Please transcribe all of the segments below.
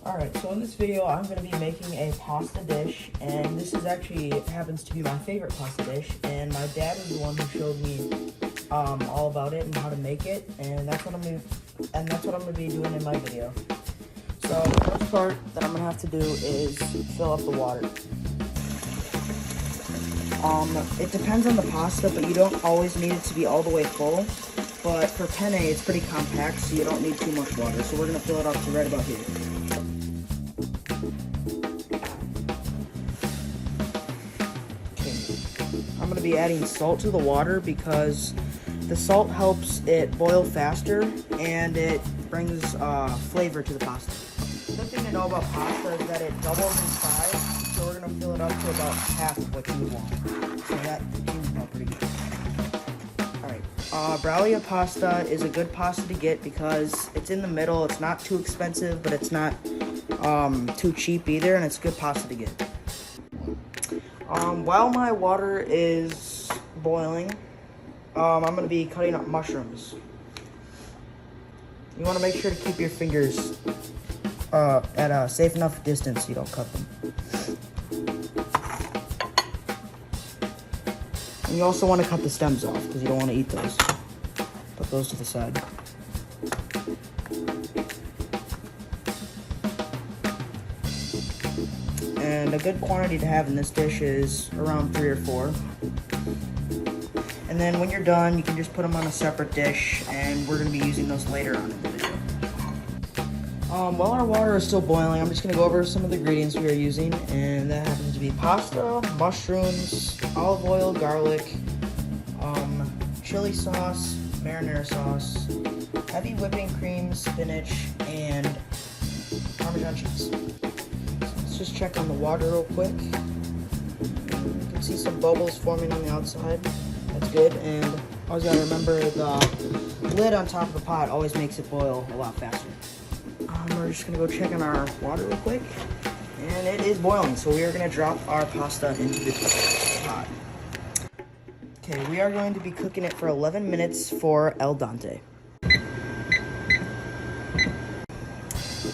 Alright, so in this video I'm going to be making a pasta dish, and this is actually, it happens to be my favorite pasta dish, and my dad is the one who showed me all about it and how to make it, and that's what I'm going to be doing in my video. So the first part that I'm going to have to do is fill up the water. It depends on the pasta, but you don't always need it to be all the way full. But for penne, it's pretty compact, so you don't need too much water. So we're going to fill it up to right about here. Okay. I'm going to be adding salt to the water because the salt helps it boil faster and it brings flavor to the pasta. The good thing to know about pasta is that it doubles in size, so we're going to fill it up to about half of what you want. So that seems about pretty good. Alright, ELA pasta is a good pasta to get because it's in the middle. It's not too expensive, but it's not too cheap either, and it's a good pasta to get. While my water is boiling, I'm going to be cutting up mushrooms. You want to make sure to keep your fingers at a safe enough distance so you don't cut them. And you also want to cut the stems off because you don't want to eat those. Put those to the side. And a good quantity to have in this dish is around 3 or 4. And then when you're done, you can just put them on a separate dish, and we're going to be using those later on in the video. While our water is still boiling, I'm just going to go over some of the ingredients we are using, and that happens to be pasta, mushrooms, olive oil, garlic, chili sauce, marinara sauce, heavy whipping cream, spinach, and Parmesan cheese. Let's just check on the water real quick. You can see some bubbles forming on the outside. That's good, and always gotta remember the lid on top of the pot always makes it boil a lot faster. We're just gonna go check on our water real quick, and it is boiling, so we are gonna drop our pasta into the pot. Okay, we are going to be cooking it for 11 minutes for al dente.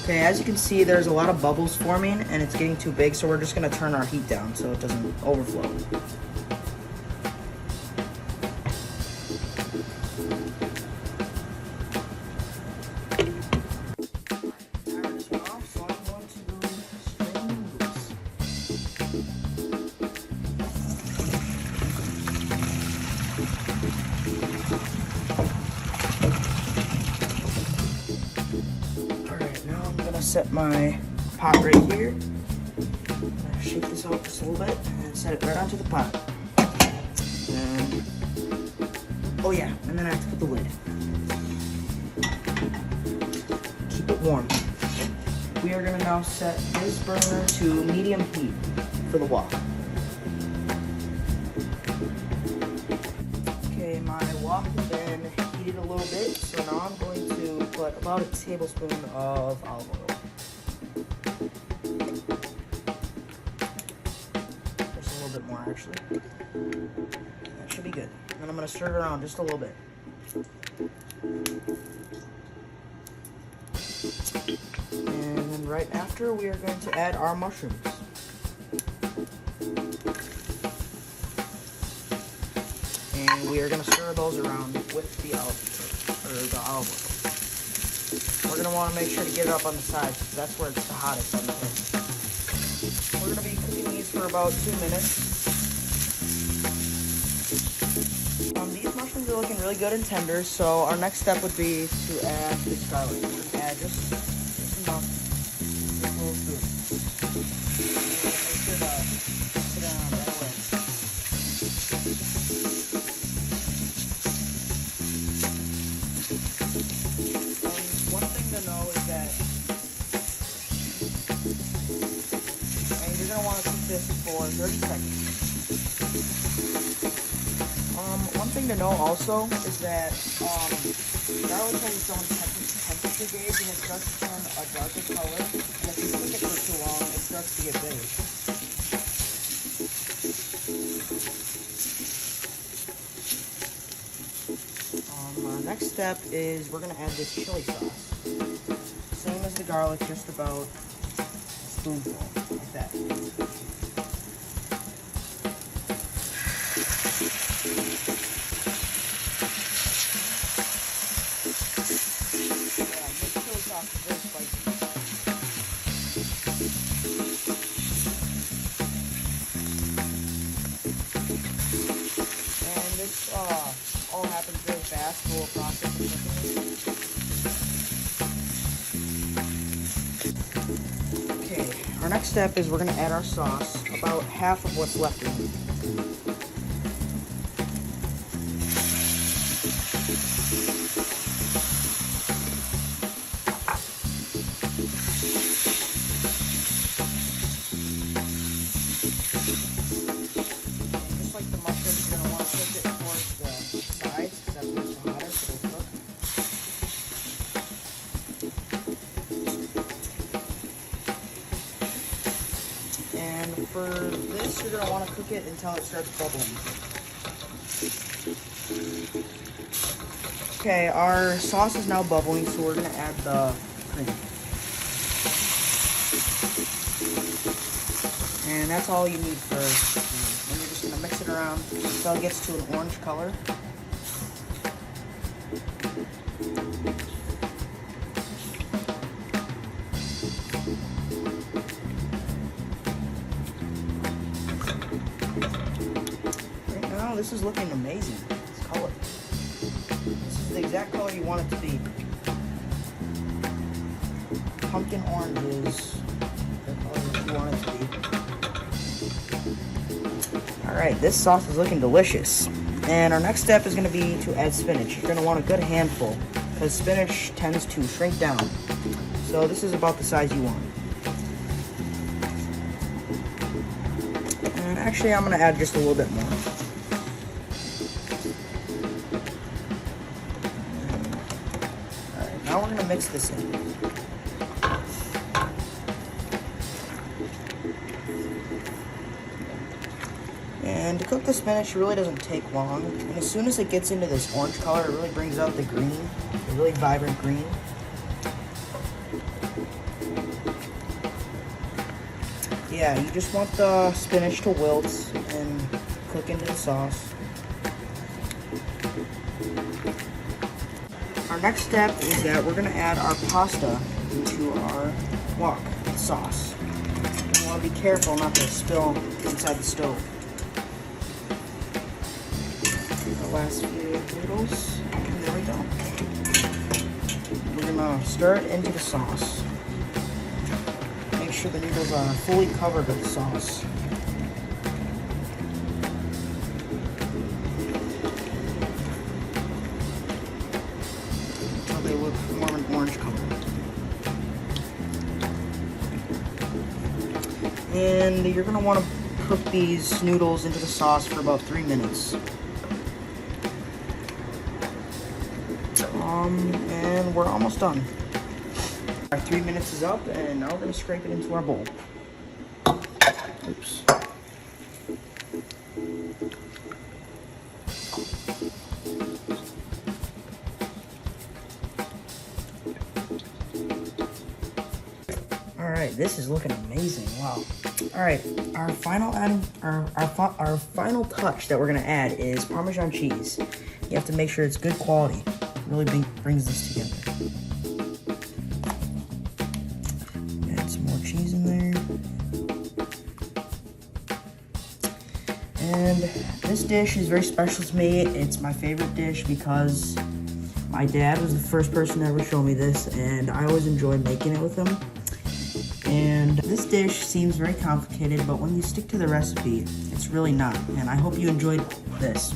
Okay, as you can see, there's a lot of bubbles forming, and it's getting too big, so we're just gonna turn our heat down so it doesn't overflow. Set my pot right here. Shake this out just a little bit and set it right onto the pot. And, oh yeah, and then I have to put the lid. Keep it warm. We are gonna now set this burner to medium heat for the wok. Okay, my wok has been heated a little bit, so now I'm going to put about a tablespoon of olive oil. More actually. That should be good. And I'm going to stir it around just a little bit. And then right after, we are going to add our mushrooms. And we are going to stir those around with the olive oil. We're going to want to make sure to get it up on the sides because that's where it's the hottest on the pan. We're going to be cooking these for about 2 minutes. These mushrooms are looking really good and tender, so our next step would be to add this garlic. We're going to add just enough, just a little spoon. Make sure to put it on right away. And one thing to know is that you're going to want to cook this for 30 seconds. One thing to know also is that garlic has its own temperature gauge, and it starts to turn a darker color, and if you cook it for too long, it starts to get beige. Our next step is we're going to add this chili sauce. garlic just about a spoonful, like that. Yeah, this chili sauce is very spicy. And this all happens very fast, the whole process of cooking. Okay, our next step is we're going to add our sauce, about half of what's left in it. Just like the mushrooms, you're going to want to push it towards the sides, because that's what's hotter, so they cook. And for this, you're going to want to cook it until it starts bubbling. Okay, our sauce is now bubbling, so we're going to add the cream. And that's all you need for cream. And you're just going to mix it around until it gets to an orange color. Right now, this is looking amazing. This color. This is the exact color you want it to be. Pumpkin orange is the color that you want it to be. Alright, this sauce is looking delicious. And our next step is going to be to add spinach. You're going to want a good handful, because spinach tends to shrink down. So this is about the size you want. And actually, I'm going to add just a little bit more. Alright, now we're going to mix this in. And to cook the spinach, it really doesn't take long. And as soon as it gets into this orange color, it really brings out the green, the really vibrant green. Yeah, you just want the spinach to wilt and cook into the sauce. Our next step is that we're going to add our pasta into our wok sauce. You want to be careful not to spill inside the stove. Last few noodles, and there we go. We're gonna stir it into the sauce. Make sure the noodles are fully covered with the sauce. Until they look more of an orange color. And you're gonna want to cook these noodles into the sauce for about 3 minutes. And we're almost done. Our 3 minutes is up, and now we're going to scrape it into our bowl. Oops. Alright, this is looking amazing. Wow. Alright, our final final touch that we're going to add is Parmesan cheese. You have to make sure it's good quality. Really brings this together. Add some more cheese in there. And this dish is very special to me. It's my favorite dish because my dad was the first person to ever show me this, and I always enjoy making it with him. And this dish seems very complicated, but when you stick to the recipe, it's really not. And I hope you enjoyed this.